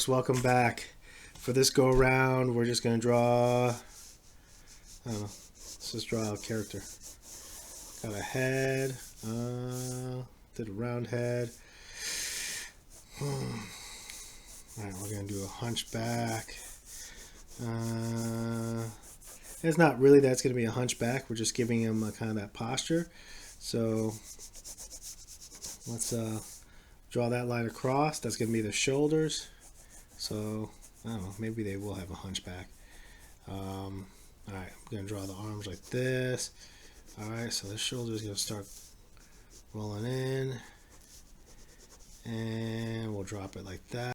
Welcome back. For this go around, we're just gonna draw. I don't know. Let's just draw a character. Got a head. Did a round head. Alright, we're gonna do a hunchback. It's not really that's gonna be a hunchback. We're just giving him a kind of that posture. So let's draw that line across. That's gonna be the shoulders. So, I don't know, maybe they will have a hunchback. Alright, I'm going to draw the arms like this. Alright, so the shoulder is going to start rolling in. And we'll drop it like that.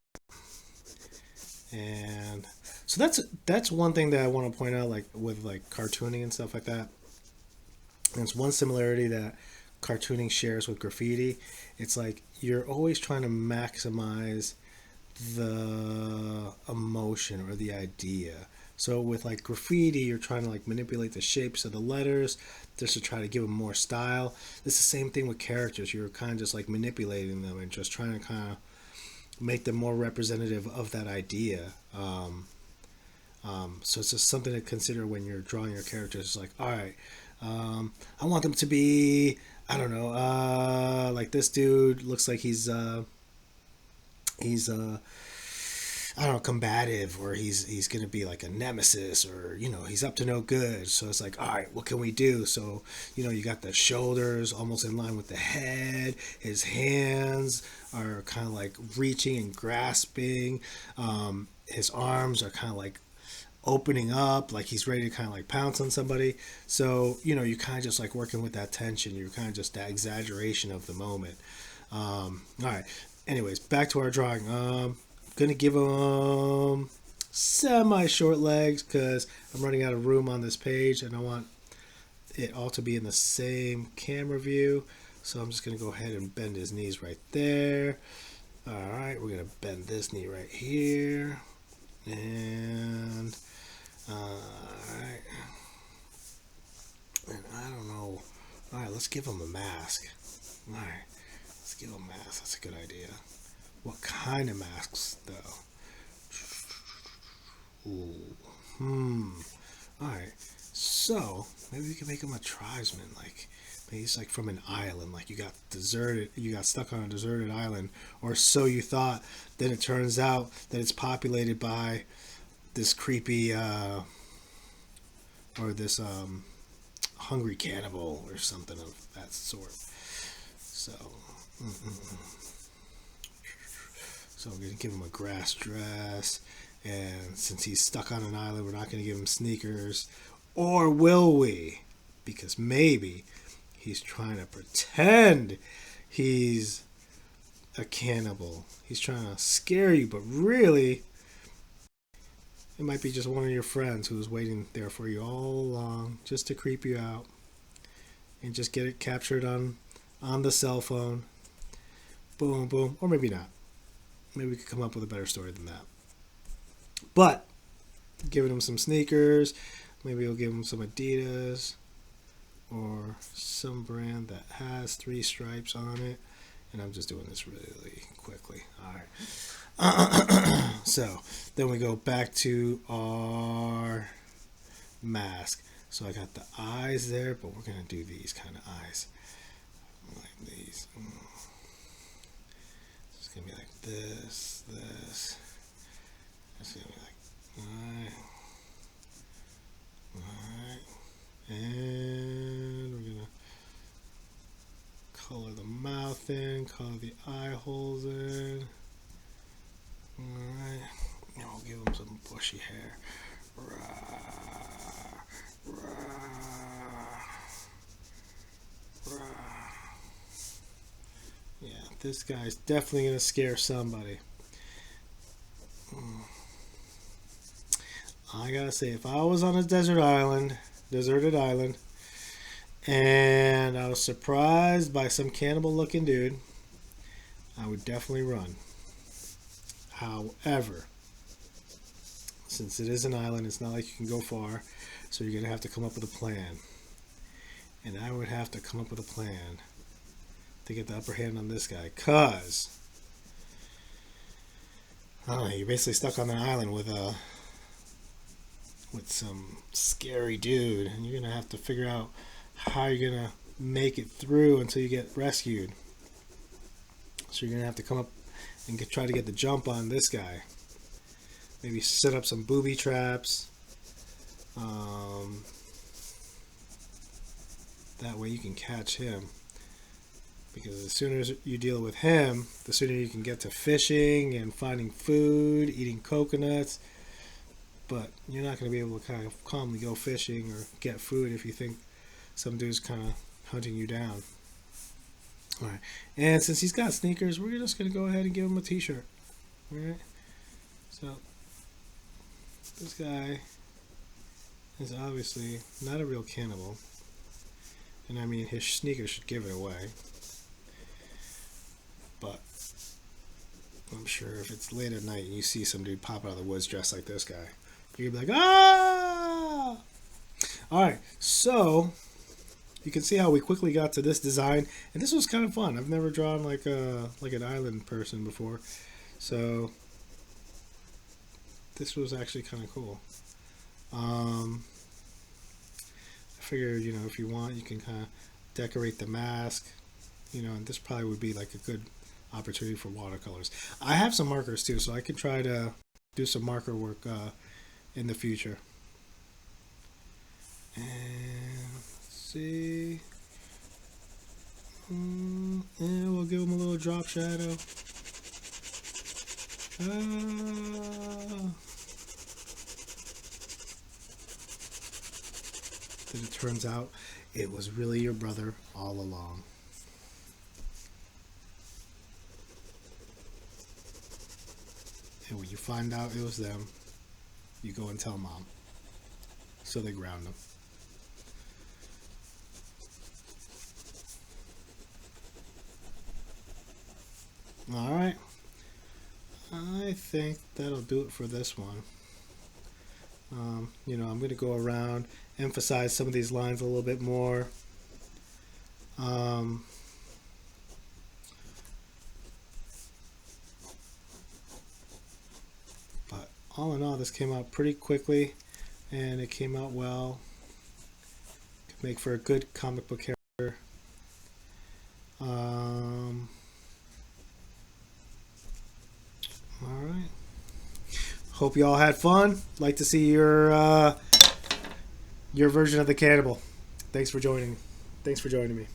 And so that's one thing that I want to point out, like with like cartooning and stuff like that. And it's one similarity that cartooning shares with graffiti. It's like you're always trying to maximize the emotion or the idea. So with like graffiti, you're trying to like manipulate the shapes of the letters just to try to give them more style. It's the same thing with characters. You're kind of just like manipulating them and just trying to kind of make them more representative of that idea. So it's just something to consider when you're drawing your characters. It's like, all right, I want them to be, I don't know, like this dude looks like he's I don't know, combative, or he's gonna be like a nemesis, or he's up to no good. So it's like, all right, what can we do? So you got the shoulders almost in line with the head. His hands are kind of like reaching and grasping. His arms are kind of like opening up, like he's ready to kind of like pounce on somebody. So you kind of just like working with that tension. You're kind of just that exaggeration of the moment. All right. Anyways, back to our drawing. Gonna give him semi short legs because I'm running out of room on this page and I want it all to be in the same camera view. So I'm just gonna go ahead and bend his knees right there. All right, we're gonna bend this knee right here, and all right. And I don't know. All right, let's give him a mask. All right. Let's give them masks. That's a good idea. What kind of masks, though? Ooh. Alright. So, maybe we can make him a tribesman. Like, maybe he's like from an island. Like, you got stuck on a deserted island. Or so you thought. Then it turns out that it's populated by this creepy, or this, hungry cannibal or something of that sort. So, so we're gonna give him a grass dress, and since he's stuck on an island, we're not gonna give him sneakers, or will we? Because maybe he's trying to pretend he's a cannibal. He's trying to scare you, but really, it might be just one of your friends who was waiting there for you all along, just to creep you out, and just get it captured on the cell phone. Boom, boom. Or maybe not. Maybe we could come up with a better story than that. But giving him some sneakers, maybe we'll give him some Adidas or some brand that has 3 stripes on it. And I'm just doing this really quickly. All right. So then we go back to our mask. So I got the eyes there, but we're going to do these kind of eyes. Like these. It's going to be like this. It's going to be like, alright. And we're going to color the mouth in, color the eye holes in. Alright. And we'll give him some bushy hair. Yeah, this guy's definitely going to scare somebody. I gotta say, if I was on a deserted island, and I was surprised by some cannibal looking dude, I would definitely run. However, since it is an island, it's not like you can go far, so you're gonna have to come up with a plan. And I would have to come up with a plan to get the upper hand on this guy, cause I don't know, you're basically stuck on an island with some scary dude, and you're gonna have to figure out how you're gonna make it through until you get rescued. So you're gonna have to come up and try to get the jump on this guy. Maybe set up some booby traps. That way you can catch him. Because as soon as you deal with him, the sooner you can get to fishing and finding food, eating coconuts. But you're not going to be able to kind of calmly go fishing or get food if you think some dude's kind of hunting you down. Alright, and since he's got sneakers, we're just going to go ahead and give him a t-shirt. Alright, so this guy is obviously not a real cannibal. And I mean, his sneakers should give it away. But I'm sure if it's late at night and you see some dude pop out of the woods dressed like this guy, you're going to be like, ah! Alright, so you can see how we quickly got to this design. And this was kind of fun. I've never drawn like an island person before. So this was actually kind of cool. I figure, if you want, you can kind of decorate the mask, and this probably would be like a good opportunity for watercolors. I have some markers too, so I can try to do some marker work in the future. And let's see. And we'll give him a little drop shadow. Then it turns out it was really your brother all along. And when you find out it was them, you go and tell mom. So they ground him. Alright. I think that'll do it for this one. I'm going to go around, emphasize some of these lines a little bit more. But all in all, this came out pretty quickly, and it came out well. Could make for a good comic book character. Alright. Hope you all had fun. Like to see your version of the cannibal. Thanks for joining me.